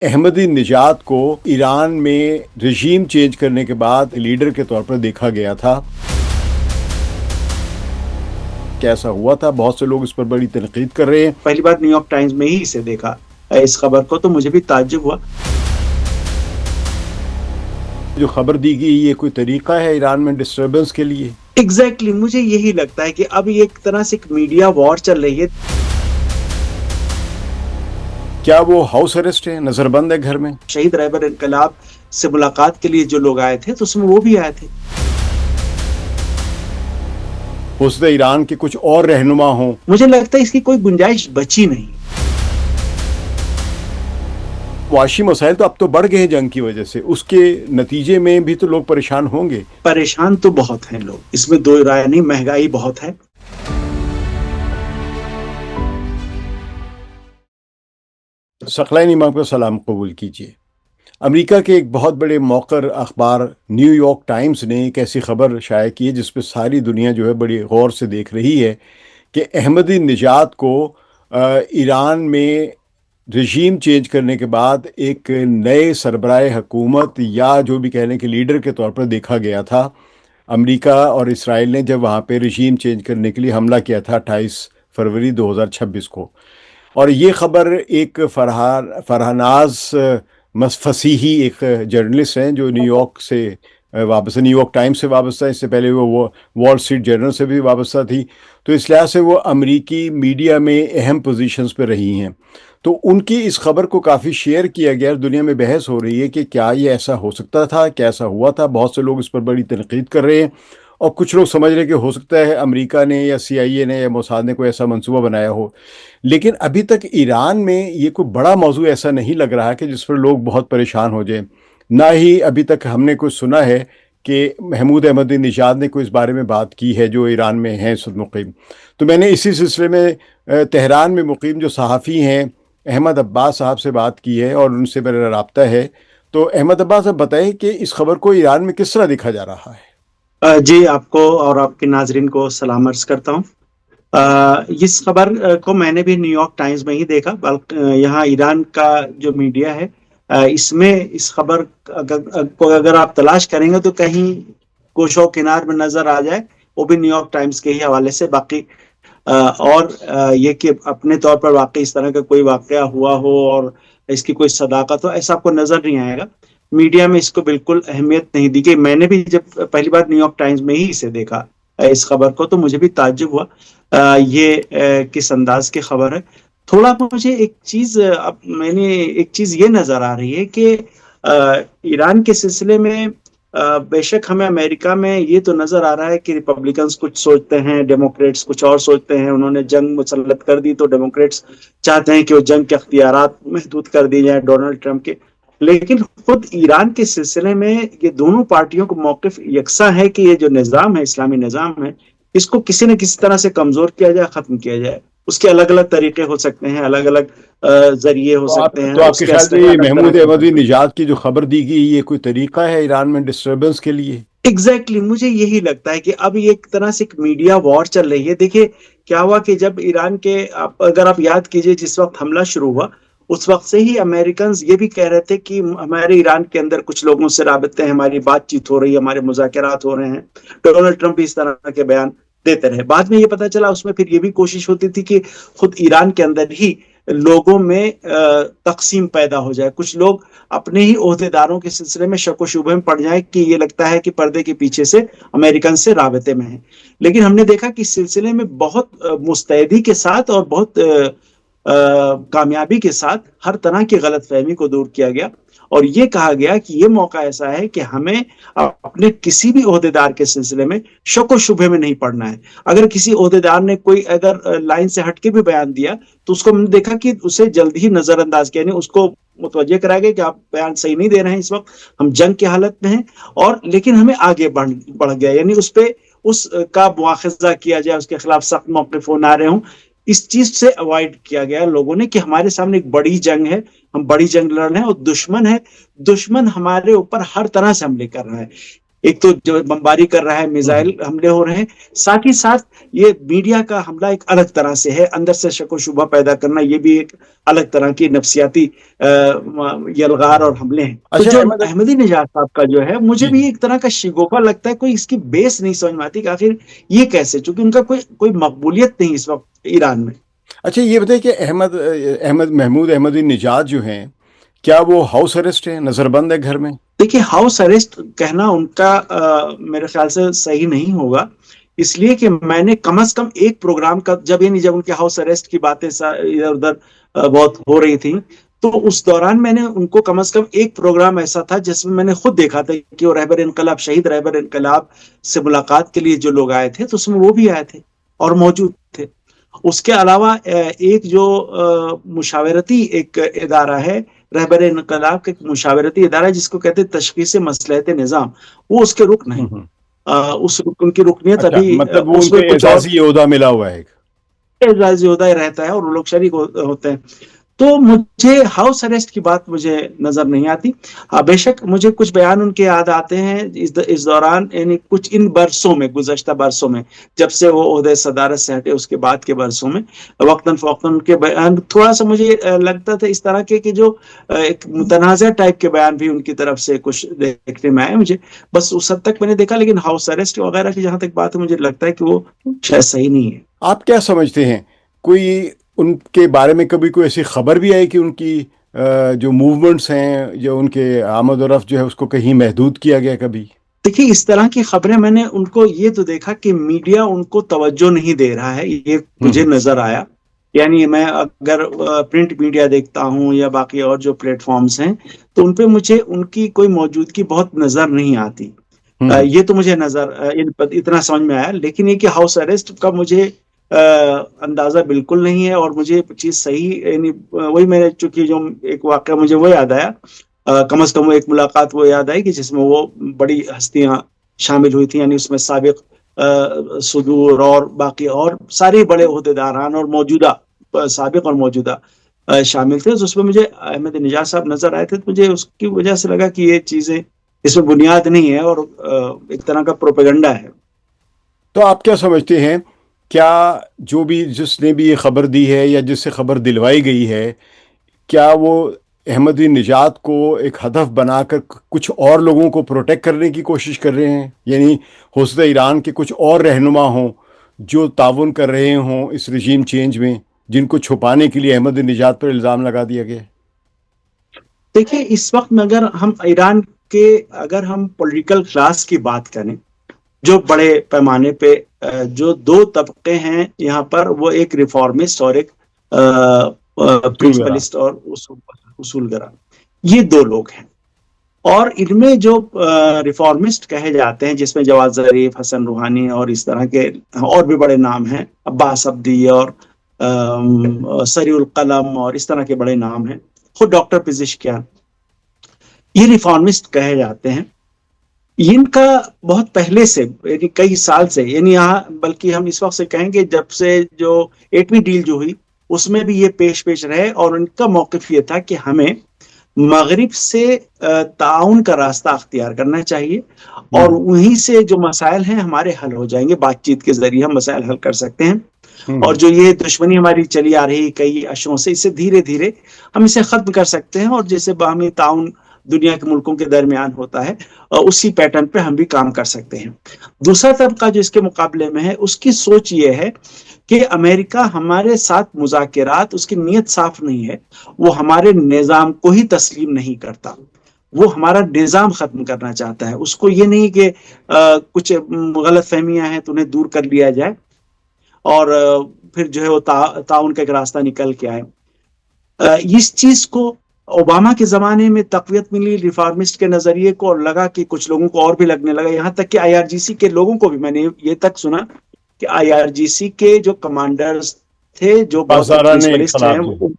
احمدی نژاد کو ایران میں رژیم چینج کرنے کے بعد لیڈر کے طور پر دیکھا گیا تھا۔ کیسا ہوا تھا؟ بہت سے لوگ اس پر بڑی تنقید کر رہے ہیں۔ پہلی بار نیو یارک ٹائمز میں ہی اسے دیکھا اس خبر کو، تو مجھے بھی تعجب ہوا۔ جو خبر دی گئی یہ کوئی طریقہ ہے ایران میں ڈسٹربنس کے لیے؟ ایگزیکٹلی مجھے یہی لگتا ہے کہ اب یہ ایک طرح سے ایک میڈیا وار چل رہی ہے۔ کیا وہ ہاؤس اریسٹ ہے، نظر بند ہے گھر میں؟ شہید رہبر انقلاب سے ملاقات کے لیے جو لوگ آئے تھے تو اس میں وہ بھی آئے تھے۔ ہو سکتا ہے ایران کے کچھ اور رہنما ہوں۔ مجھے لگتا ہے اس کی کوئی گنجائش بچی نہیں۔ معاشی مسائل تو اب تو بڑھ گئے ہیں جنگ کی وجہ سے، اس کے نتیجے میں بھی تو لوگ پریشان ہوں گے۔ پریشان تو بہت ہیں لوگ، اس میں دو رائے نہیں، مہنگائی بہت ہے۔ ثقلین امام کا سلام قبول کیجیے۔ امریکہ کے ایک بہت بڑے موقر اخبار نیو یارک ٹائمز نے ایک ایسی خبر شائع کی ہے جس پہ ساری دنیا جو ہے بڑی غور سے دیکھ رہی ہے کہ احمدی نژاد کو ایران میں رژیم چینج کرنے کے بعد ایک نئے سربراہ حکومت یا جو بھی کہنے کے لیڈر کے طور پر دیکھا گیا تھا۔ امریکہ اور اسرائیل نے جب وہاں پہ رژیم چینج کرنے کے لیے حملہ کیا تھا 28 فروری 2026 کو، اور یہ خبر ایک فرحاناز فصیحی ایک جرنلسٹ ہیں جو نیو یارک سے وابستہ، نیو یارک ٹائمز سے وابستہ، اس سے پہلے وہ وال اسٹریٹ جرنل سے بھی وابستہ تھی، تو اس لحاظ سے وہ امریکی میڈیا میں اہم پوزیشنز پہ رہی ہیں۔ تو ان کی اس خبر کو کافی شیئر کیا گیا، دنیا میں بحث ہو رہی ہے کہ کیا یہ ایسا ہو سکتا تھا، کیسا ہوا تھا۔ بہت سے لوگ اس پر بڑی تنقید کر رہے ہیں، اور کچھ لوگ سمجھ رہے ہیں کہ ہو سکتا ہے امریکہ نے یا CIA نے یا موساد نے کوئی ایسا منصوبہ بنایا ہو۔ لیکن ابھی تک ایران میں یہ کوئی بڑا موضوع ایسا نہیں لگ رہا کہ جس پر لوگ بہت پریشان ہو جائیں۔ نہ ہی ابھی تک ہم نے کوئی سنا ہے کہ محمود احمدی نژاد نے کوئی اس بارے میں بات کی ہے جو ایران میں ہیں اس وقت مقیم۔ تو میں نے اسی سلسلے میں تہران میں مقیم جو صحافی ہیں احمد عباس صاحب سے بات کی ہے اور ان سے میرا رابطہ ہے۔ تو احمد عباس صاحب بتائیں کہ اس خبر کو ایران میں کس طرح دیکھا جا رہا ہے؟ جی، آپ کو اور آپ کے ناظرین کو سلام عرض کرتا ہوں۔ اس خبر کو میں نے بھی نیو یارک ٹائمز میں ہی دیکھا، بلکہ یہاں ایران کا جو میڈیا ہے اس میں اس خبر کو اگر آپ تلاش کریں گے تو کہیں گوشہ و کنار میں نظر آ جائے، وہ بھی نیو یارک ٹائمز کے ہی حوالے سے۔ باقی اور یہ کہ اپنے طور پر واقعی اس طرح کا کوئی واقعہ ہوا ہو اور اس کی کوئی صداقت ہو، ایسا آپ کو نظر نہیں آئے گا۔ میڈیا میں اس کو بالکل اہمیت نہیں دی گئی۔ میں نے بھی جب پہلی بار نیو یارک ٹائمز میں ہی اسے دیکھا اس خبر کو، تو مجھے بھی تعجب ہوا یہ کس انداز کی خبر ہے۔ تھوڑا مجھے ایک چیز یہ نظر آ رہی ہے کہ ایران کے سلسلے میں بے شک ہمیں امریکہ میں یہ تو نظر آ رہا ہے کہ ریپبلکنز کچھ سوچتے ہیں، ڈیموکریٹس کچھ اور سوچتے ہیں۔ انہوں نے جنگ مسلط کر دی تو ڈیموکریٹس چاہتے ہیں کہ وہ جنگ کے اختیارات محدود کر دی جائیں ڈونلڈ ٹرمپ کے۔ لیکن خود ایران کے سلسلے میں یہ دونوں پارٹیوں کو موقف یکساں ہے کہ یہ جو نظام ہے، اسلامی نظام ہے، اس کو کسی نہ کسی طرح سے کمزور کیا جائے، ختم کیا جائے۔ اس کے الگ الگ طریقے ہو سکتے ہیں، الگ الگ ذریعے ہو سکتے ہیں۔ تو آپ کے خیال سے محمود احمدی نژاد کی جو خبر دی گئی یہ کوئی طریقہ ہے ایران میں ڈسٹربنس کے لیے؟ ایگزیکٹلی مجھے یہی لگتا ہے کہ اب یہ ایک طرح سے ایک میڈیا وار چل رہی ہے۔ دیکھیے کیا ہوا کہ جب ایران کے اگر آپ یاد کیجئے جس وقت حملہ شروع ہوا، اس وقت سے ہی امریکنز یہ بھی کہہ رہے تھے کہ ہمارے ایران کے اندر کچھ لوگوں سے رابطے ہیں، ہماری بات چیت ہو رہی ہے، ہمارے مذاکرات ہو رہے ہیں۔ ڈونلڈ ٹرمپ بھی اس طرح کے بیان دیتے رہے۔ بعد میں یہ پتا چلا اس میں پھر یہ بھی کوشش ہوتی تھی کہ خود ایران کے اندر ہی لوگوں میں تقسیم پیدا ہو جائے، کچھ لوگ اپنے ہی عہدیداروں کے سلسلے میں شک و شبہ میں پڑ جائیں کہ یہ لگتا ہے کہ پردے کے پیچھے سے امریکن سے رابطے میں ہیں۔ لیکن ہم نے دیکھا کہ اس سلسلے میں بہت مستعدی کے ساتھ اور بہت کامیابی کے ساتھ ہر طرح کی غلط فہمی کو دور کیا گیا، اور یہ کہا گیا کہ یہ موقع ایسا ہے کہ ہمیں اپنے کسی بھی عہدیدار کے سلسلے میں شک و شبہ میں نہیں پڑنا ہے۔ اگر کسی عہدیدار نے کوئی اگر لائن سے ہٹ کے بھی بیان دیا تو اس کو ہم نے دیکھا کہ اسے جلد ہی نظر انداز کیا، یعنی اس کو متوجہ کرایا گیا کہ آپ بیان صحیح نہیں دے رہے ہیں، اس وقت ہم جنگ کی حالت میں ہیں، اور لیکن ہمیں آگے بڑھ گیا، یعنی اس پہ اس کا مواخذہ کیا جائے، اس کے خلاف سخت موقف ہو نہ رہے ہوں۔ اس چیز سے اوائڈ کیا گیا لوگوں نے کہ ہمارے سامنے ایک بڑی جنگ ہے، ہم بڑی جنگ لڑ رہے ہیں، اور دشمن ہے، دشمن ہمارے اوپر ہر طرح سے حملے کر رہا ہے۔ ایک تو جو بمباری کر رہا ہے، میزائل حملے ہو رہے ہیں، ساتھ ہی ساتھ یہ میڈیا کا حملہ ایک الگ طرح سے ہے، اندر سے شک و شبہ پیدا کرنا، یہ بھی ایک الگ طرح کی نفسیاتی یلغار اور حملے ہیں۔ تو اچھا جو احمد، احمدی نژاد صاحب کا جو ہے، مجھے جی بھی جی، ایک طرح کا شگوفا لگتا ہے، کوئی اس کی بیس نہیں سمجھ میں آتی کہ آخر یہ کیسے، چونکہ ان کا کوئی مقبولیت نہیں اس وقت ایران میں۔ اچھا یہ بتائیے کہ احمد محمود احمدی نژاد جو ہیں، کیا وہ ہاؤس اریسٹ ہے، نظر بند ہے گھر میں؟ دیکھیے، ہاؤس اریسٹ کہنا ان کا میرے خیال سے صحیح نہیں ہوگا، اس لیے کہ میں نے کم از کم ایک پروگرام کا جب ان کے ہاؤس اریسٹ کی باتیں ادھر ادھر بہت ہو رہی تھیں، تو اس دوران میں نے ان کو کم از کم ایک پروگرام ایسا تھا جس میں نے خود دیکھا تھا کہ وہ رہبر انقلاب، شہید رہبر انقلاب سے ملاقات کے لیے جو لوگ آئے تھے، تو اس میں وہ بھی آئے تھے اور موجود تھے۔ اس کے علاوہ ایک جو مشاورتی ایک ادارہ ہے، رہبر انقلاب کا ایک مشاورتی ادارہ ہے جس کو کہتے ہیں تشخیص مصلحت نظام، وہ اس کے رکن ہیں۔ ہوں۔ ان کی رکنیت اچھا، ابھی مطلب وہ ان اس میں کے کچھ اور اعزازی عہدہ ملا ہوا ہے؟ اعزازی عہدہ رہتا ہے اور وہ لوگ شریک ہوتے ہیں۔ تو مجھے ہاؤس اریسٹ کی بات مجھے نظر نہیں آتی۔ بے شک مجھے کچھ بیان ان کے یاد آتے ہیں اس دوران، یعنی کچھ ان برسوں میں، گزشتہ برسوں میں، جب سے وہ عہدے صدارت سے ہٹے اس کے بعد کے برسوں میں، وقتاً فوقتاً ان کے بیان تھوڑا سا مجھے لگتا تھا اس طرح کے کہ جو ایک متنازع ٹائپ کے بیان بھی ان کی طرف سے کچھ دیکھنے میں آئے مجھے، بس اس حد تک میں نے دیکھا۔ لیکن ہاؤس اریسٹ وغیرہ کی جہاں تک بات ہے، مجھے لگتا ہے کہ وہ شاید صحیح نہیں ہے۔ آپ کیا سمجھتے ہیں، کوئی ان کے بارے میں کبھی کوئی ایسی خبر بھی آئی کہ ان کی جو موومنٹس ہیں، جو ان کے آمد و رفت جو ہے اس کو کہیں محدود کیا گیا کبھی؟ دیکھیے، اس طرح کی خبریں میں نے ان کو یہ تو دیکھا کہ میڈیا ان کو توجہ نہیں دے رہا ہے، یہ مجھے نظر آیا۔ یعنی میں اگر پرنٹ میڈیا دیکھتا ہوں یا باقی اور جو پلیٹ فارمز ہیں، تو ان پہ مجھے ان کی کوئی موجودگی بہت نظر نہیں آتی۔ یہ تو مجھے اتنا سمجھ میں آیا، لیکن یہ کہ ہاؤس اریسٹ کا مجھے اندازہ بالکل نہیں ہے، اور مجھے چیز صحیح، یعنی وہی میں نے چونکہ جو ایک واقعہ مجھے وہ یاد آیا، کم از کم وہ ایک ملاقات وہ یاد آئی کہ جس میں وہ بڑی ہستیاں شامل ہوئی تھیں، یعنی اس میں سابق صدور اور باقی اور سارے بڑے عہدیداران اور موجودہ، سابق اور موجودہ شامل تھے۔ تو اس میں مجھے احمد نژاد صاحب نظر آئے تھے، تو مجھے اس کی وجہ سے لگا کہ یہ چیزیں اس میں بنیاد نہیں ہے اور ایک طرح کا پروپیگنڈا ہے۔ تو آپ کیا سمجھتے ہیں، کیا جو بھی جس نے بھی یہ خبر دی ہے یا جس سے خبر دلوائی گئی ہے، کیا وہ احمدی نژاد کو ایک ہدف بنا کر کچھ اور لوگوں کو پروٹیکٹ کرنے کی کوشش کر رہے ہیں؟ یعنی ہو سکتا ہے ایران کے کچھ اور رہنما ہوں جو تعاون کر رہے ہوں اس رجیم چینج میں، جن کو چھپانے کے لیے احمدی نژاد پر الزام لگا دیا گیا؟ دیکھیں، اس وقت میں اگر ہم ایران کے اگر ہم پولیٹیکل کلاس کی بات کریں، جو بڑے پیمانے پہ جو دو طبقے ہیں یہاں پر، وہ ایک ریفارمسٹ اور ایک اصول گرا۔ پرنسپلسٹ اور اصول گرا، یہ دو لوگ ہیں۔ اور ان میں جو ریفارمسٹ کہے جاتے ہیں، جس میں جواد ظریف، حسن روحانی اور اس طرح کے اور بھی بڑے نام ہیں، عباس عبدی اور سری القلم اور اس طرح کے بڑے نام ہیں، خود ڈاکٹر پزشکیان، یہ ریفارمسٹ کہے جاتے ہیں۔ ان کا بہت پہلے سے، یعنی کئی سال سے، یعنی یہاں بلکہ ہم اس وقت سے کہیں گے جب سے جو 8ویں ڈیل جو ہوئی اس میں بھی یہ پیش رہے، اور ان کا موقف یہ تھا کہ ہمیں مغرب سے تعاون کا راستہ اختیار کرنا چاہیے، اور وہیں سے جو مسائل ہیں ہمارے حل ہو جائیں گے، بات چیت کے ذریعے ہم مسائل حل کر سکتے ہیں، اور جو یہ دشمنی ہماری چلی آ رہی کئی عشروں سے، اسے دھیرے دھیرے ہم اسے ختم کر سکتے ہیں، اور جیسے باہمی تعاون دنیا کے ملکوں کے درمیان ہوتا ہے، اسی پیٹرن پہ ہم بھی کام کر سکتے ہیں۔ دوسرا طبقہ جو اس کے مقابلے میں ہے، اس کی سوچ یہ ہے کہ امریکہ ہمارے ساتھ مذاکرات، اس کی نیت صاف نہیں ہے، وہ ہمارے نظام کو ہی تسلیم نہیں کرتا، وہ ہمارا نظام ختم کرنا چاہتا ہے۔ اس کو یہ نہیں کہ کچھ غلط فہمیاں ہیں تو انہیں دور کر لیا جائے اور پھر جو ہے وہ تعاون کا ایک راستہ نکل کے آئے۔ اس چیز کو اوباما کے زمانے میں تقویت ملی ریفارمسٹ کے نظریے کو، اور لگا کہ کچھ لوگوں کو اور بھی لگنے لگا، یہاں تک کہ IRGC کے لوگوں کو بھی، میں نے یہ تک سنا کہ IRGC کے جو کمانڈرز تھے، جو بہت پاسداران پرنسپلسٹ ہیں، انقلاب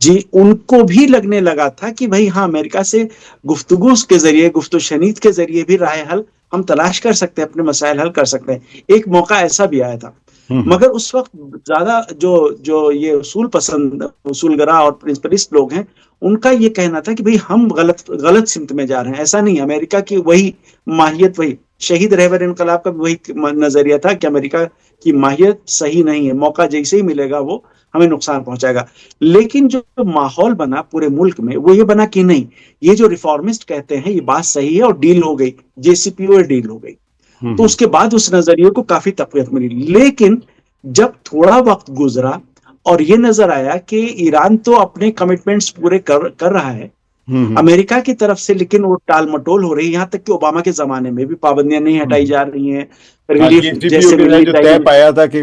جی، ان کو بھی لگنے لگا تھا کہ بھائی ہاں، امریکہ سے گفتگو کے ذریعے، گفت و شنید کے ذریعے بھی راہ حل ہم تلاش کر سکتے ہیں، اپنے مسائل حل کر سکتے ہیں۔ ایک موقع ایسا بھی آیا تھا مگر اس وقت زیادہ جو یہ اصول گرا اور پرنسپلسٹ لوگ ہیں، ان کا یہ کہنا تھا کہ بھئی ہم غلط سمت میں جا رہے ہیں. ایسا نہیں، امریکہ کی وہی ماہیت، وہی شہید رہبر انقلاب کا وہی نظریہ تھا کہ امریکہ کی ماہیت صحیح نہیں ہے، موقع جیسے ہی ملے گا وہ ہمیں نقصان پہنچائے گا. لیکن جو ماحول بنا پورے ملک میں وہ یہ بنا کہ نہیں، یہ جو ریفارمسٹ کہتے ہیں یہ بات صحیح ہے، اور ڈیل ہو گئی، JCPOA ڈیل ہو گئی. تو اس کے بعد اس نظریے کو کافی تقویت ملی. لیکن جب تھوڑا وقت گزرا اور یہ نظر آیا کہ ایران تو اپنے کمٹمنٹس پورے کر رہا ہے امریکہ کی طرف سے، لیکن وہ ٹال مٹول ہو رہی ہے. یہاں تک کہ اوباما کے زمانے میں بھی پابندیاں نہیں ہٹائی جا رہی ہیں، ریلیف جیسے جو طے پایا تھا کہ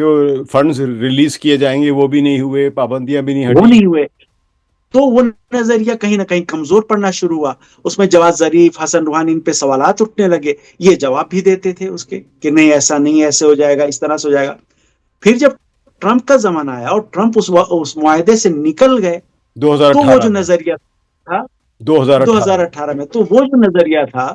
فنڈز ریلیز کیے جائیں گے وہ بھی نہیں ہوئے، پابندیاں بھی نہیں ہٹی، وہ نہیں ہوئے. تو وہ نظریہ کہیں نہ کہیں کمزور پڑنا شروع ہوا. اس میں جواد ظریف، حسن روحانی، ان پہ سوالات اٹھنے لگے. یہ جواب بھی دیتے تھے اس کے کہ نہیں ایسا نہیں، ایسے ہو جائے گا، اس طرح سے ہو جائے گا. پھر جب ٹرمپ کا زمانہ آیا اور ٹرمپ اس معاہدے سے نکل گئے، تو وہ جو نظریہ تھا 2018 میں، تو وہ جو نظریہ تھا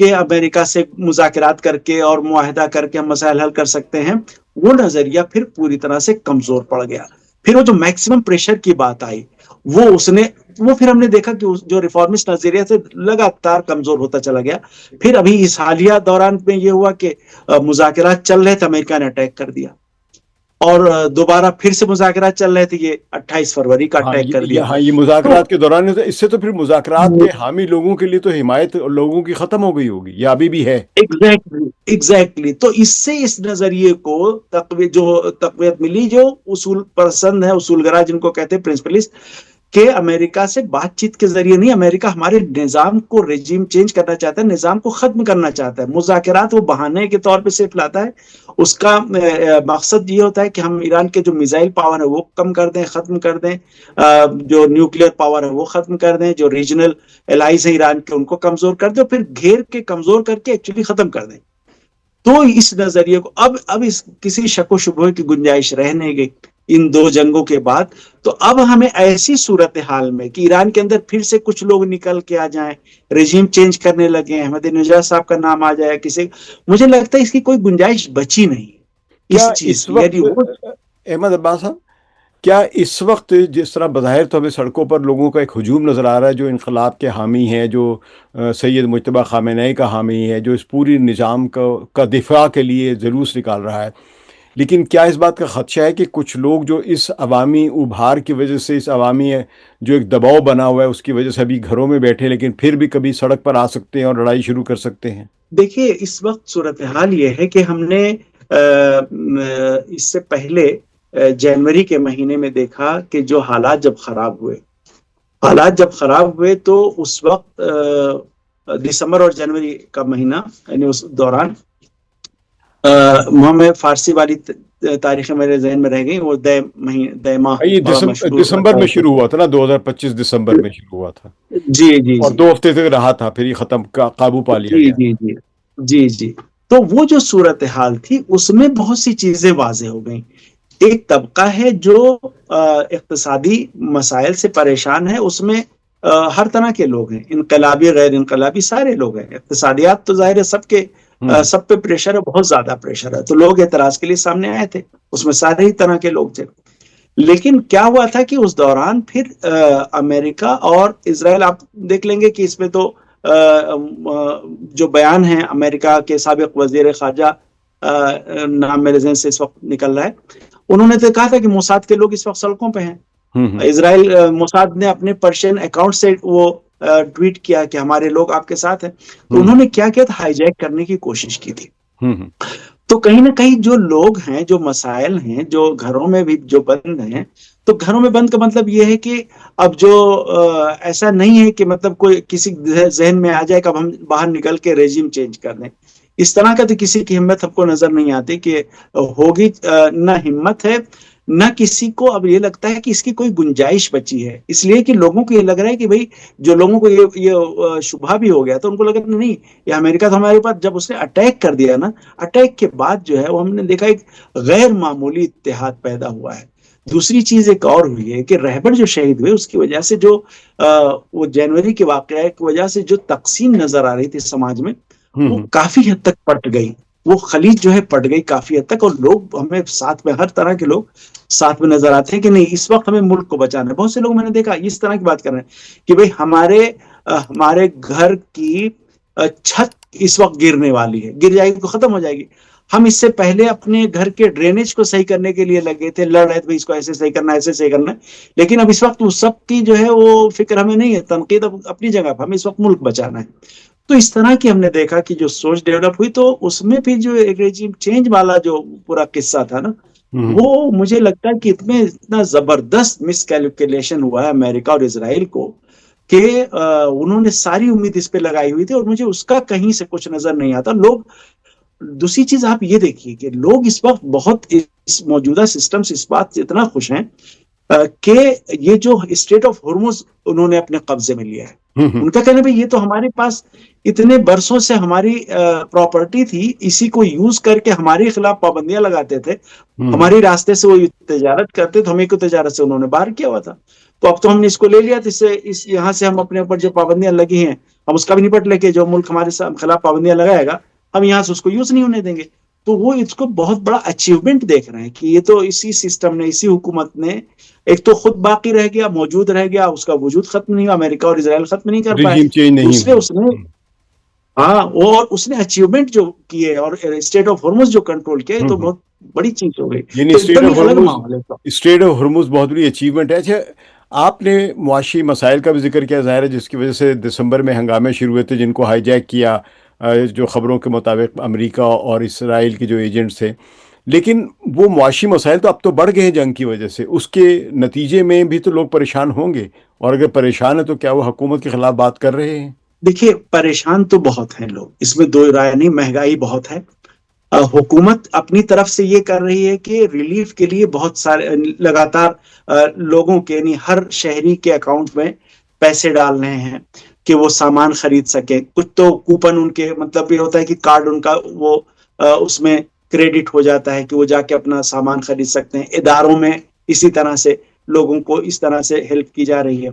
کہ امریکہ سے مذاکرات کر کے اور معاہدہ کر کے ہم مسائل حل کر سکتے ہیں، وہ نظریہ پھر پوری طرح سے کمزور پڑ گیا. پھر وہ جو میکسیمم پریشر کی بات آئی، وہ پھر ہم نے دیکھا کہ جو ریفارمسٹ نظریہ سے لگاتار کمزور ہوتا چلا گیا. پھر ابھی اس حالیہ دوران میں یہ ہوا کہ مذاکرات چل رہے تھے، امریکہ نے اٹیک کر دیا، اور دوبارہ پھر سے مذاکرات چل رہے تھے، یہ 28 فروری کا اٹیک کر دیا. ہاں، یہ مذاکرات کے دوران اس سے تو پھر مذاکرات کے حامی لوگوں کے لیے تو حمایت لوگوں کی ختم ہو گئی ہوگی، یا ابھی بھی ہے. ایگزیکٹلی. تو اس سے اس نظریے کو تقویت ملی، جو اصول پسند ہے، اصول گرا جن کو کہتے ہیں پرنسپلسٹ، کہ امریکہ سے بات چیت کے ذریعے نہیں، امریکہ ہمارے نظام کو ریجیم چینج کرنا چاہتا ہے، نظام کو ختم کرنا چاہتا ہے. مذاکرات وہ بہانے کے طور پہ صرف لاتا ہے. اس کا مقصد یہ ہوتا ہے کہ ہم ایران کے جو میزائل پاور ہے وہ کم کر دیں، ختم کر دیں، جو نیوکلیئر پاور ہے وہ ختم کر دیں، جو ریجنل الائز ہیں ایران کے ان کو کمزور کر دیں، پھر گھیر کے کمزور کر کے ایکچولی ختم کر دیں. تو اس نظریے کو اب کسی شک و شبہ کی گنجائش رہ نہیں گئی ان دو جنگوں کے بعد. تو اب ہمیں ایسی صورتحال میں کہ ایران کے اندر پھر سے کچھ لوگ نکل کے آ جائیں، رژیم چینج کرنے لگے، احمد نژاد صاحب کا نام آ جائے کسی، مجھے لگتا ہے اس کی کوئی گنجائش بچی نہیں کیا اس وقت. احمد عباس صاحب، کیا اس وقت جس طرح بظاہر تو ہمیں سڑکوں پر لوگوں کا ایک ہجوم نظر آ رہا ہے جو انقلاب کے حامی ہیں، جو سید مجتبیٰ خامنہئی کا حامی ہے، جو اس پوری نظام کا دفاع کے لیے جلوس نکال رہا ہے، لیکن کیا اس بات کا خدشہ ہے کہ کچھ لوگ جو اس عوامی ابھار کی وجہ سے، اس عوامی جو ایک دباؤ بنا ہوا ہے اس کی وجہ سے ابھی گھروں میں بیٹھے لیکن پھر بھی کبھی سڑک پر آ سکتے ہیں اور لڑائی شروع کر سکتے ہیں؟ دیکھیے، اس وقت صورتحال یہ ہے کہ ہم نے اس سے پہلے جنوری کے مہینے میں دیکھا کہ جو حالات جب خراب ہوئے تو اس وقت دسمبر اور جنوری کا مہینہ، یعنی اس دوران میں فارسی والی تاریخ میرے ذہن میں رہ گئی، وہ دے ماہ دسمبر میں شروع ہوا تھا نا، 2025 دسمبر میں شروع ہوا تھا. جی اور 2 ہفتے تک رہا تھا، پھر یہ ختم قابو پا لیا گیا. جی. تو وہ جو صورتحال تھی اس میں بہت سی چیزیں واضح ہو گئیں. ایک طبقہ ہے جو اقتصادی مسائل سے پریشان ہے، اس میں ہر طرح کے لوگ ہیں، انقلابی غیر انقلابی سارے لوگ ہیں. اقتصادیات تو ظاہر ہے سب پہ پریشر ہے، بہت زیادہ پریشر ہے، تو لوگ اعتراض کے لیے سامنے آئے تھے، اس میں سارے ہی طرح کے لوگ تھے. لیکن کیا ہوا تھا کہ اس دوران پھر امریکہ اور اسرائیل، آپ دیکھ لیں گے کہ اس میں تو جو بیان ہیں امریکہ کے سابق وزیر خارجہ، نام میرے ذہن سے اس وقت نکل رہا ہے، انہوں نے تو کہا تھا کہ موساد کے لوگ اس وقت سڑکوں پہ ہیں. اسرائیل موساد نے اپنے پرشین اکاؤنٹ سے وہ ٹویٹ کیا کہ ہمارے لوگ آپ کے ساتھ ہیں. تو انہوں نے کیا کیا تھا، ہائی جیک کرنے کی کوشش کی تھی. تو کہیں نہ کہیں جو لوگ ہیں، جو مسائل ہیں، جو گھروں میں بھی جو بند ہیں، تو گھروں میں بند کا مطلب یہ ہے کہ اب جو ایسا نہیں ہے کہ مطلب کوئی کسی ذہن میں آ جائے کہ اب ہم باہر نکل کے ریجیم چینج کر دیں. اس طرح کا تو کسی کی ہمت ہم کو نظر نہیں آتی کہ ہوگی، نہ ہمت ہے، نہ کسی کو اب یہ لگتا ہے کہ اس کی کوئی گنجائش بچی ہے. اس لیے کہ لوگوں کو یہ لگ رہا ہے کہ بھئی جو لوگوں کو یہ شبہ بھی ہو گیا تو ان کو لگ رہا نہیں، یہ امریکہ تو ہمارے اوپر جب اس نے اٹیک کر دیا نا، اٹیک کے بعد جو ہے وہ ہم نے دیکھا ایک غیر معمولی اتحاد پیدا ہوا ہے. دوسری چیز ایک اور ہوئی ہے کہ رہبر جو شہید ہوئے اس کی وجہ سے جو وہ جنوری کے واقعہ کی وجہ سے جو تقسیم نظر آ رہی تھی سماج میں، وہ کافی حد تک پٹ گئی. وہ خلیج جو ہے پٹ گئی کافی حد تک، اور لوگ ہمیں ساتھ میں، ہر طرح کے لوگ ساتھ میں نظر آتے ہیں کہ نہیں اس وقت ہمیں ملک کو بچانا ہے. بہت سے لوگ میں نے دیکھا اس طرح کی بات کر رہے ہیں کہ بھئی ہمارے گھر کی چھت اس وقت گرنے والی ہے، گر جائے گی تو ختم ہو جائے گی. ہم اس سے پہلے اپنے گھر کے ڈرینیج کو صحیح کرنے کے لیے لگے تھے، لڑ رہے تھے اس کو ایسے صحیح کرنا ہے، ایسے صحیح کرنا ہے. لیکن اب اس وقت اس سب کی جو ہے وہ فکر ہمیں نہیں ہے، تنقید اب اپنی جگہ پہ، ہمیں اس وقت ملک بچانا ہے. تو اس طرح کی ہم نے دیکھا کہ جو سوچ ڈیولپ ہوئی، تو اس میں پھر جو ریجیم چینج والا جو پورا قصہ تھا نا، ہوں وہ مجھے لگتا ہے کہ اتنا زبردست مس کیلکولیشن ہوا ہے امریکہ اور اسرائیل کو کہ انہوں نے ساری امید اس پہ لگائی ہوئی تھی، اور مجھے اس کا کہیں سے کچھ نظر نہیں آتا. لوگ، دوسری چیز آپ یہ دیکھیے کہ لوگ اس وقت بہت اس موجودہ سسٹم سے اس بات سے اتنا خوش ہیں کہ یہ جو اسٹریٹ آف ہرمز انہوں نے اپنے قبضے میں لیا ہے. ہوں ان کا کہنا ہے یہ تو ہمارے پاس اتنے برسوں سے ہماری پراپرٹی تھی، اسی کو یوز کر کے ہمارے خلاف پابندیاں لگاتے تھے، ہوں ہماری راستے سے وہ تجارت کرتے تھے، ہمیں کو تجارت سے انہوں نے باہر کیا ہوا تھا. تو اب تو ہم نے اس کو لے لیا، یہاں سے ہم اپنے اوپر جو پابندیاں لگی ہیں ہم اس کا بھی نپٹ لے کے، جو ملک ہمارے خلاف پابندیاں لگائے گا ہم یہاں سے اس کو یوز نہیں ہونے دیں گے. تو وہ اس کو بہت بڑا اچیومنٹ دیکھ رہے ہیں کہ یہ تو اسی سسٹم نے، اسی حکومت نے ایک تو خود باقی رہ گیا، موجود رہ گیا، اس کا وجود ختم نہیں ہوا، امریکہ اور اسرائیل ختم نہیں کر پائے. رجیم چینج نہیں دوسرے اس نے، ہوئی. ہاں، اور اس نے اچیومنٹ جو کیے اور اسٹیٹ آف ہرمز جو کنٹرول کیا، یہ تو ہوں بہت بڑی چیز ہو گئی. یعنی تو اسٹیٹ ایک دم آف ہی الگ ہرمز، ماحول ہے تو. اسٹیٹ آف ہرمز بہت بڑی اچیومنٹ ہے. اچھا، آپ نے معاشی مسائل کا بھی ذکر کیا، ظاہر ہے جس کی وجہ سے دسمبر میں ہنگامے شروع ہوئے تھے، جن کو ہائی جیک کیا جو خبروں کے مطابق امریکہ اور اسرائیل کے جو ایجنٹس تھے. لیکن وہ معاشی مسائل تو اب تو بڑھ گئے ہیں جنگ کی وجہ سے، اس کے نتیجے میں بھی تو لوگ پریشان ہوں گے، اور اگر پریشان ہے تو کیا وہ حکومت کے خلاف بات کر رہے ہیں؟ دیکھیے پریشان تو بہت ہیں لوگ، اس میں دو رائے نہیں. مہنگائی بہت ہے، حکومت اپنی طرف سے یہ کر رہی ہے کہ ریلیف کے لیے بہت سارے لگاتار لوگوں کے، یعنی ہر شہری کے اکاؤنٹ میں پیسے ڈال رہے ہیں کہ وہ سامان خرید سکیں. کچھ تو کوپن ان کے، مطلب یہ ہوتا ہے کہ کارڈ ان کا وہ اس میں کریڈٹ ہو جاتا ہے کہ وہ جا کے اپنا سامان خرید سکتے ہیں. اداروں میں اسی طرح سے لوگوں کو اس طرح سے ہیلپ کی جا رہی ہے.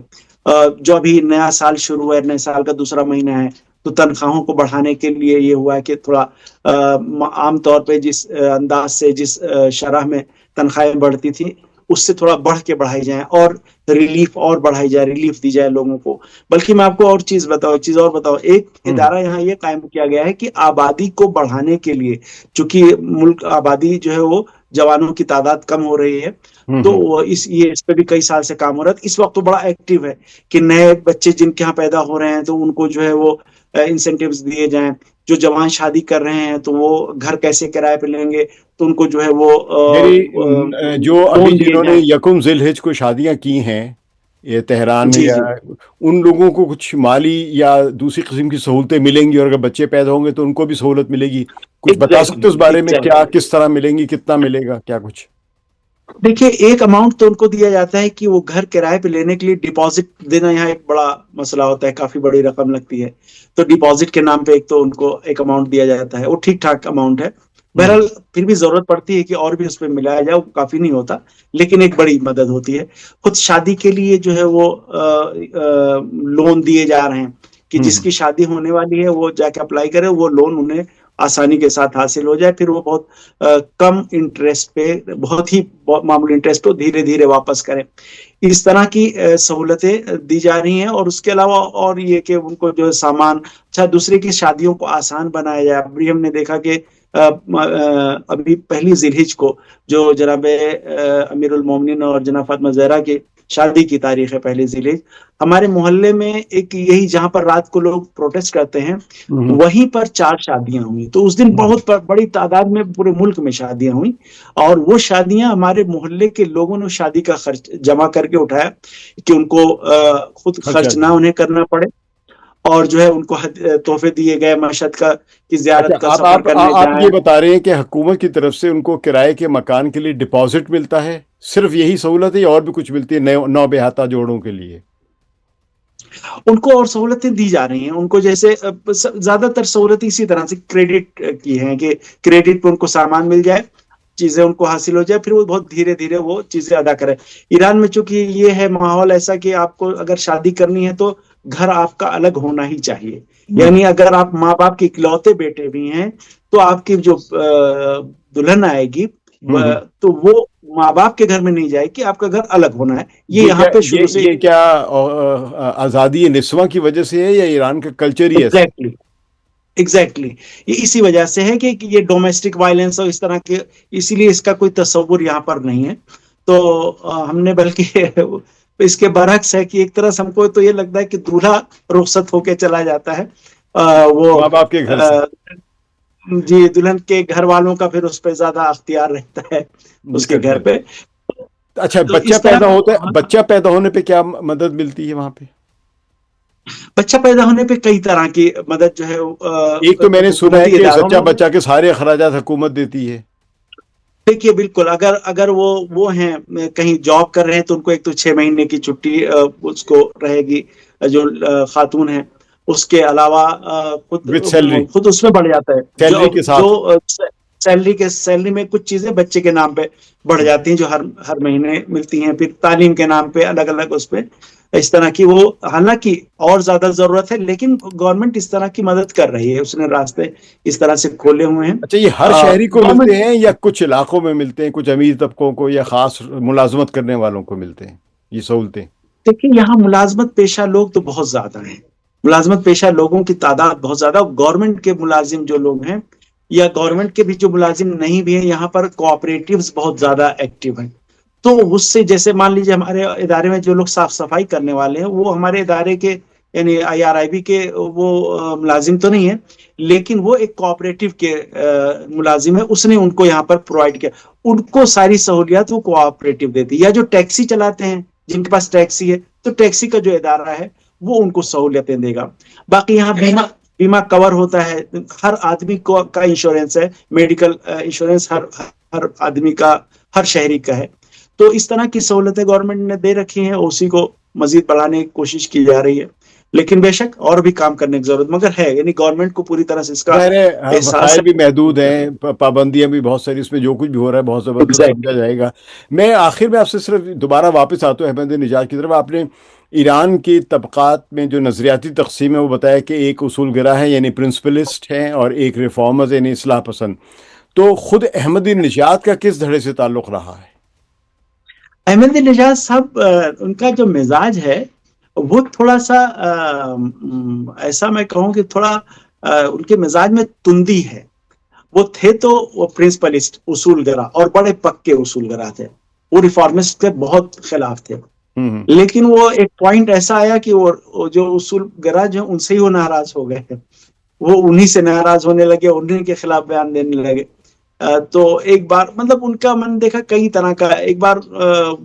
جو ابھی نیا سال شروع ہوا ہے، نئے سال کا دوسرا مہینہ ہے، تو تنخواہوں کو بڑھانے کے لیے یہ ہوا ہے کہ تھوڑا عام طور پہ جس انداز سے، جس شرح میں تنخواہیں بڑھتی تھی، اس سے تھوڑا بڑھ کے بڑھائی جائیں، اور ریلیف اور بڑھائی جائے، ریلیف دی جائے لوگوں کو. بلکہ میں آپ کو اور چیز بتاؤ، ایک ہوں ادارہ یہاں یہ قائم کیا گیا ہے کہ آبادی کو بڑھانے کے لیے، چونکہ ملک آبادی جو ہے وہ جوانوں کی تعداد کم ہو رہی ہے، ہوں تو ہوں اس پہ بھی کئی سال سے کام ہو رہا ہے. اس وقت تو بڑا ایکٹیو ہے کہ نئے بچے جن کے ہاں پیدا ہو رہے ہیں تو ان کو جو ہے وہ انسینٹیوز دیے جائیں. جو جوان شادی کر رہے ہیں تو وہ گھر کیسے کرائے پہ لیں گے، تو ان کو جو ہے وہ یعنی جو ابھی لون دیے جنہوں نے جائیں. یکم ذی الحج کو شادیاں کی ہیں یہ تہران میں، جی یا جی، ان لوگوں کو کچھ مالی یا دوسری قسم کی سہولتیں ملیں گی، اور اگر بچے پیدا ہوں گے تو ان کو بھی سہولت ملے گی؟ کچھ بتا سکتے اس بارے میں، کیا ایگزیکٹلی. کس طرح ملیں گی، کتنا ملے گا، کیا کچھ؟ دیکھیے ایک اماؤنٹ تو ان کو دیا جاتا ہے کہ وہ گھر کرائے پہ لینے کے لیے ڈپازٹ دینا یہاں ایک بڑا مسئلہ ہوتا ہے، کافی بڑی رقم لگتی ہے. تو ڈپازٹ کے نام پہ ایک تو ان کو ایک اماؤنٹ دیا جاتا ہے، وہ ٹھیک ٹھاک اماؤنٹ ہے. ہوں بہرحال پھر بھی ضرورت پڑتی ہے کہ اور بھی اس پہ ملایا جائے، وہ کافی نہیں ہوتا لیکن ایک بڑی مدد ہوتی ہے. خود شادی کے لیے جو ہے وہ لون دیے جا رہے ہیں کہ ہوں جس کی شادی ہونے والی ہے وہ جا کے اپلائی کرے، وہ لون انہیں آسانی کے ساتھ حاصل ہو جائے. پھر وہ بہت کم انٹرسٹ پہ، بہت ہی معمولی انٹرسٹ پہ دھیرے دھیرے واپس کریں. اس طرح کی سہولتیں دی جا رہی ہیں. اور اس کے علاوہ اور یہ کہ ان کو جو سامان، اچھا دوسرے کی شادیوں کو آسان بنایا جائے. ابھی ہم نے دیکھا کہ ابھی پہلی ذی الحج کو جو جناب امیر المومنین اور جناب فاطمہ زہرا کی شادی کی تاریخ ہے، پہلی ذی الحج، ہمارے محلے میں ایک یہی جہاں پر رات کو لوگ پروٹیسٹ کرتے ہیں، ہوں وہیں پر 4 شادیاں ہوئی. تو اس دن ہوں بہت بڑی تعداد میں پورے ملک میں شادیاں ہوئیں، اور وہ شادیاں ہمارے محلے کے لوگوں نے شادی کا خرچ جمع کر کے اٹھایا کہ ان کو خود خرچہ خرچ نہ دیا. انہیں کرنا پڑے، اور جو ہے ان کو تحفے دیے گئے، مشہد کا کی اچھا، زیارت کا آپ سفر آپ کرنے آپ جائیں. یہ بتا رہے ہیں کہ حکومت کی طرف سے ان کو کرائے کے مکان کے لیے ڈپازٹ ملتا ہے، صرف یہی سہولت ہے یا اور بھی کچھ ملتی ہے نو بے احاطہ جوڑوں کے لیے؟ ان کو اور سہولتیں دی جا رہی ہیں. ان کو جیسے زیادہ تر سہولت اسی طرح سے کریڈٹ کی ہیں کہ کریڈٹ پہ ان کو سامان مل جائے، چیزیں ان کو حاصل ہو جائے، پھر وہ بہت دھیرے دھیرے وہ چیزیں ادا کرے. ایران میں چونکہ یہ ہے ماحول ایسا کہ آپ کو اگر شادی کرنی ہے تو گھر آپ کا الگ ہونا ہی چاہیے. یعنی اگر آپ ماں باپ کے اکلوتے بیٹے بھی ہیں تو آپ کی جو دلہن آئے گی تو وہ ماں باپ کے گھر میں نہیں جائے گی, آپ کا گھر الگ ہونا ہے. یہ یہاں پہ شروع سے یہ کیا آزادی نسواں کی وجہ سے ہے یا ایران کا کلچر ہی ایسا؟ ایگزیکٹلی یہ اسی وجہ سے ہے کہ یہ ڈومیسٹک وائلنس اور اس طرح کے, اسی لیے اس کا کوئی تصور یہاں پر نہیں ہے. تو ہم نے بلکہ اس کے برعکس ہے کہ ایک طرح سے ہم کو تو یہ لگتا ہے کہ دولہا رخصت ہو کے چلا جاتا ہے, وہ ماں باپ کے گھر سے. جی, دلہن کے گھر والوں کا پھر اس پہ زیادہ اختیار رہتا ہے اس کے گھر پہ. اچھا, تو بچہ اس طرح پیدا ہوتا ہے, بچہ پیدا ہونے پہ کیا مدد ملتی ہے وہاں پہ؟ بچہ پیدا ہونے پہ کئی طرح کی مدد جو ہے ایک تو میں نے سنا ہے حکومتی کہ اداروں سچا میں. بچہ کے سارے اخراجات حکومت دیتی ہے. دیکھیے بالکل, اگر وہ ہیں کہیں جاب کر رہے ہیں تو ان کو ایک تو 6 مہینے کی چھٹی اس کو رہے گی جو خاتون ہے. اس کے علاوہ وتھ سیلری, خود اس میں بڑھ جاتا ہے سیلری کے جو ساتھ. سیلری میں کچھ چیزیں بچے کے نام پہ بڑھ جاتی ہیں جو ہر مہینے ملتی ہیں. پھر تعلیم کے نام پہ الگ الگ اس پہ اس طرح کی وہ, حالانکہ اور زیادہ ضرورت ہے لیکن گورنمنٹ اس طرح کی مدد کر رہی ہے, اس نے راستے اس طرح سے کھولے ہوئے ہیں. اچھا, یہ ہر شہری کو گورنمنٹ ملتے ہیں یا کچھ علاقوں میں ملتے ہیں, کچھ امیر طبقوں کو یا خاص ملازمت کرنے والوں کو ملتے ہیں یہ سہولتیں؟ دیکھیے یہاں ملازمت پیشہ لوگ تو بہت زیادہ ہیں, ملازمت پیشہ لوگوں کی تعداد بہت زیادہ. گورنمنٹ کے ملازم جو لوگ ہیں یا گورنمنٹ کے بھی جو ملازم نہیں بھی ہیں, یہاں پر کوآپریٹیوز بہت زیادہ ایکٹیو ہیں. تو اس سے جیسے مان لیجیے ہمارے ادارے میں جو لوگ صاف صفائی کرنے والے ہیں وہ ہمارے ادارے کے یعنی IRIB کے وہ ملازم تو نہیں ہے, لیکن وہ ایک کوآپریٹیو کے ملازم ہے. اس نے ان کو یہاں پر پرووائڈ کیا, ان کو ساری سہولیات وہ کوآپریٹیو دیتی. یا جو ٹیکسی چلاتے ہیں جن کے پاس ٹیکسی ہے تو ٹیکسی کا جو ادارہ ہے وہ ان کو سہولتیں دے گا. باقی یہاں بیمہ کور ہوتا ہے, ہر آدمی کا انشورنس ہے, میڈیکل انشورنس ہر آدمی کا, ہر شہری کا ہے. تو اس طرح کی سہولتیں گورنمنٹ نے دے رکھی ہیں, اسی کو مزید بڑھانے کی کوشش کی جا رہی ہے. لیکن بے شک اور بھی کام کرنے کی ضرورت مگر ہے, یعنی گورنمنٹ کو پوری طرح سے اس کا ظاہر ہے احساس وسائل بھی ہے. محدود ہیں, پابندیاں بھی بہت ساری, اس میں جو کچھ بھی ہو رہا ہے بہت زبردست سمجھا ایگزیکٹلی جائے گا. میں آخر میں آپ سے صرف دوبارہ واپس آتا ہوں احمد نژاد کی طرف. آپ نے ایران کی طبقات میں جو نظریاتی تقسیم ہے وہ بتایا کہ ایک اصول گرا ہے یعنی پرنسپلسٹ ہیں, اور ایک ریفارمرز یعنی اصلاح پسند. تو خود احمدی نژاد کا کس دھڑے سے تعلق رہا ہے؟ احمدی نژاد صاحب ان کا جو مزاج ہے وہ تھوڑا سا ایسا میں کہوں کہ تھوڑا ان کے مزاج میں تندی ہے. وہ تھے تو وہ پرنسپلسٹ اصول گرا اور بڑے پکے اصول گرا تھے, وہ ریفارمسٹ کے بہت خلاف تھے. لیکن وہ ایک پوائنٹ ایسا آیا کہ وہ جو اصول گرا جو ان سے ہی وہ ناراض ہو گئے, وہ انہی سے ناراض ہونے لگے, انہی کے خلاف بیان دینے لگے. تو ایک بار مطلب ان کا من دیکھا کئی طرح کا, ایک بار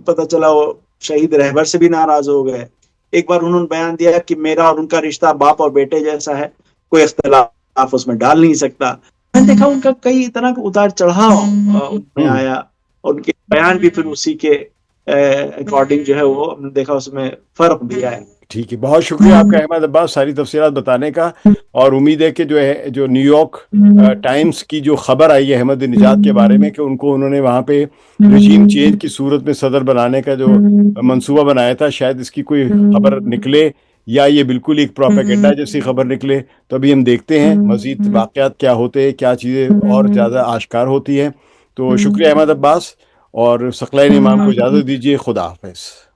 پتہ چلا وہ شہید رہبر سے بھی ناراض ہو گئے. ایک بار انہوں نے بیان دیا کہ میرا اور ان کا رشتہ باپ اور بیٹے جیسا ہے, کوئی اختلاف اس میں ڈال نہیں سکتا. میں نے دیکھا ان کا کئی طرح کا اتار چڑھاؤ میں آیا, اور ان کے بیان بھی پھر اسی کے اکارڈنگ جو ہے وہ ہم نے دیکھا اس میں فرق بھی آیا. ٹھیک ہے, بہت شکریہ آپ کا احمد عباس ساری تفصیلات بتانے کا. اور امید ہے کہ جو نیو یارک ٹائمز کی جو خبر آئی ہے احمد نژاد کے بارے میں کہ انہوں نے وہاں پہ رجیم چینج کی صورت میں صدر بنانے کا جو منصوبہ بنایا تھا, شاید اس کی کوئی خبر نکلے یا یہ بالکل ایک پروپیگنڈا جیسی خبر نکلے. تو ابھی ہم دیکھتے ہیں مزید واقعات کیا ہوتے ہیں, کیا چیزیں اور زیادہ آشکار ہوتی ہیں. تو شکریہ احمد عباس, اور ثقلین امام کو اجازت دیجیے. خدا حافظ.